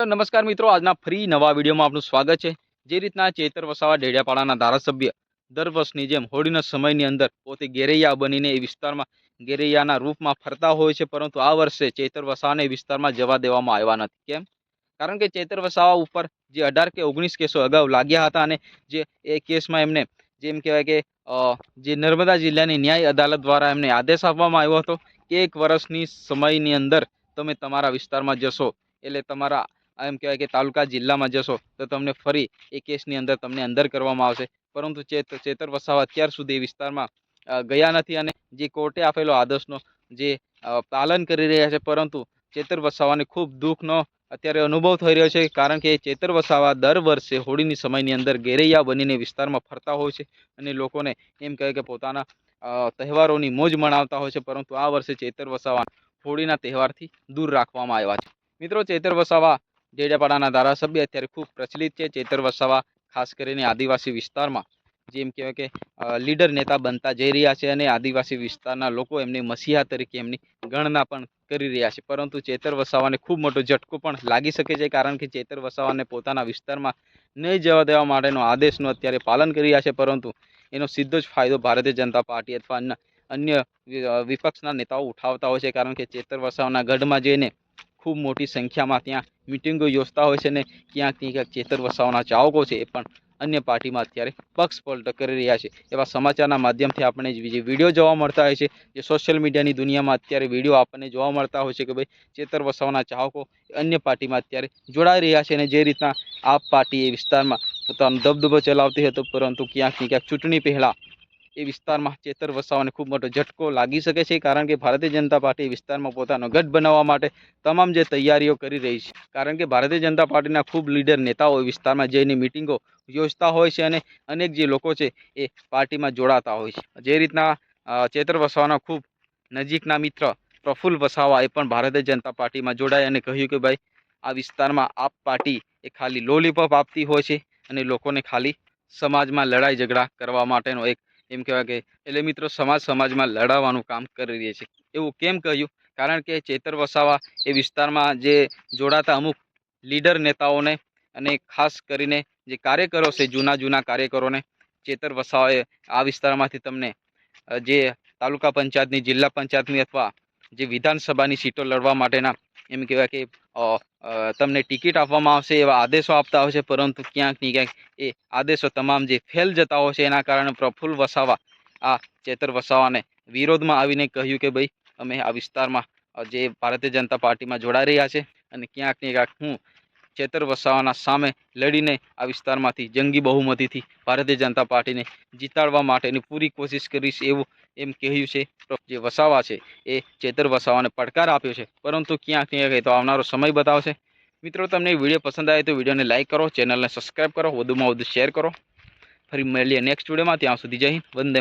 નમસ્કાર મિત્રો, આજના ફરી નવા વિડીયોમાં આપનું સ્વાગત છે। જે રીતના ચેતર વસાવા ડેડિયાપાડાના ધારાસભ્ય દર વર્ષની જેમ હોળીના સમયની અંદર પોતે ગેરૈયા બનીને એ વિસ્તારમાં ગેરૈયાના રૂપમાં ફરતા હોય છે, પરંતુ આ વર્ષે ચેતર વસાવાને એ વિસ્તારમાં જવા દેવામાં આવ્યા નથી। કેમ? કારણ કે ચેતર વસાવા ઉપર જે 18 કે 19 કેસો અગાઉ લાગ્યા હતા અને જે એ કેસમાં એમને જેમ કહેવાય કે જે નર્મદા જિલ્લાની ન્યાય અદાલત દ્વારા એમને આદેશ આપવામાં આવ્યો હતો કે 1 વર્ષની સમયની અંદર તમે તમારા વિસ્તારમાં જશો એટલે તમારા એમ કહેવાય કે તાલુકા જિલ્લામાં જશો તો તમને ફરી એ કેસની અંદર તમને અંદર કરવામાં આવશે। પરંતુ ચેતર વસાવા અત્યાર સુધી વિસ્તારમાં ગયા નથી અને જે કોર્ટે આપેલો આદેશનો જે પાલન કરી રહ્યા છે, પરંતુ ચેતર વસાવાને ખૂબ દુઃખનો અત્યારે અનુભવ થઈ રહ્યો છે, કારણ કે ચેતર વસાવા દર વર્ષે હોળીની સમયની અંદર ગેરૈયા બનીને વિસ્તારમાં ફરતા હોય છે અને લોકોને એમ કહે કે પોતાના તહેવારોની મોજ મનાવતા હોય છે, પરંતુ આ વર્ષે ચેતર વસાવા હોળીના તહેવારથી દૂર રાખવામાં આવ્યા છે। મિત્રો, ચેતર વસાવા ડેડિયાપાડાના ધારાસભ્ય અત્યારે ખૂબ પ્રચલિત છે। ચેતર વસાવા ખાસ કરીને આદિવાસી વિસ્તારમાં જેમ કહેવાય કે લીડર નેતા બનતા જઈ રહ્યા છે અને આદિવાસી વિસ્તારના લોકો એમની મસીહા તરીકે એમની ગણના પણ કરી રહ્યા છે, પરંતુ ચેતર વસાવાને ખૂબ મોટો ઝટકો પણ લાગી શકે છે, કારણ કે ચેતર વસાવાને પોતાના વિસ્તારમાં નહીં જવા દેવા માટેનો આદેશનું અત્યારે પાલન કરી રહ્યા છે, પરંતુ એનો સીધો જ ફાયદો ભારતીય જનતા પાર્ટી અથવા અન્ય વિપક્ષના નેતાઓ ઉઠાવતા હોય છે, કારણ કે ચેતર વસાવાના ગઢમાં જઈને ખૂબ મોટી સંખ્યામાં ત્યાં મિટિંગો યોજતા હોય છે અને ક્યાંક ને ક્યાંક ચેતર વસાવાના ચાહકો છે એ પણ અન્ય પાર્ટીમાં અત્યારે પક્ષ પલટો કરી રહ્યા છે। એવા સમાચારના માધ્યમથી આપણે જે વિડીયો જોવા મળતા હોય છે, જે સોશિયલ મીડિયાની દુનિયામાં અત્યારે વિડીયો આપણને જોવા મળતા હોય છે કે ભાઈ ચેતર વસાવાના ચાહકો અન્ય પાર્ટીમાં અત્યારે જોડાઈ રહ્યા છે અને જે રીતના આપ પાર્ટી એ વિસ્તારમાં પોતાનો દબદબો ચલાવતી હતો, પરંતુ ક્યાંક ને ક્યાંક ચૂંટણી પહેલા એ વિસ્તારમાં ચેતર વસાવાને ખૂબ મોટો ઝટકો લાગી શકે છે, કારણ કે ભારતીય જનતા પાર્ટી વિસ્તારમાં પોતાનો ગઢ બનાવવા માટે તમામ જે તૈયારીઓ કરી રહી છે, કારણ કે ભારતીય જનતા પાર્ટીના ખૂબ લીડર નેતાઓ વિસ્તારમાં જઈને મિટિંગો યોજતા હોય છે અને અનેક જે લોકો છે એ પાર્ટીમાં જોડાતા હોય છે। જે રીતના ચેતર વસાવાના ખૂબ નજીકના મિત્ર પ્રફુલ્લ વસાવા એ પણ ભારતીય જનતા પાર્ટીમાં જોડાય અને કહ્યું કે ભાઈ આ વિસ્તારમાં આપ પાર્ટી એ ખાલી લોલીપોપ આપતી હોય છે અને લોકોને ખાલી સમાજમાં લડાઈ ઝઘડા કરવા માટેનો એક એમ કહેવાય કે એટલે મિત્રો સમાજમાં લડાવવાનું કામ કરી રહી છે। એવું કેમ કહ્યું? કારણ કે ચેતર વસાવા એ વિસ્તારમાં જે જોડાતા અમુક લીડર નેતાઓને અને ખાસ કરીને જે કાર્યકરો છે, જૂના કાર્યકરોને ચેતર વસાવાએ આ વિસ્તારમાંથી તમને જે તાલુકા પંચાયતની, જિલ્લા પંચાયતની અથવા જે વિધાનસભાની સીટો લડવા માટેના એમ કહેવાય કે તમને ટિકિટ આપવામાં આવશે એવા આદેશો આપતા હોય છે, પરંતુ ક્યાંક ને ક્યાંક એ આદેશો તમામ જે ફેલ જતા હોય છે, એના કારણે પ્રફુલ્લ વસાવા આ ચેતર વસાવાને વિરોધમાં આવીને કહ્યું કે ભાઈ અમે આ વિસ્તારમાં જે ભારતીય જનતા પાર્ટીમાં જોડાઈ રહ્યા છે અને ક્યાંક ને ક્યાંક હું ચેતર વસાવાના સામે લડીને આ વિસ્તારમાંથી જંગી બહુમતીથી ભારતીય જનતા પાર્ટીને જીતાડવા માટેની પૂરી કોશિશ કરીશ એવું એમ કહ્યું છે। જે વસાવા છે એ ચેતર વસાવાને પડકાર આપ્યો છે, પરંતુ ક્યાંક ને ક્યાંક તો આવનારો સમય બતાવશે। મિત્રો, તમને વિડીયો પસંદ આવે તો વિડીયોને લાઇક કરો, ચેનલને સબસ્ક્રાઈબ કરો, વધુમાં વધુ શેર કરો। ફરી મળીએ નેક્સ્ટ વિડીયોમાં, ત્યાં સુધી જય હિન્દ, વંદે।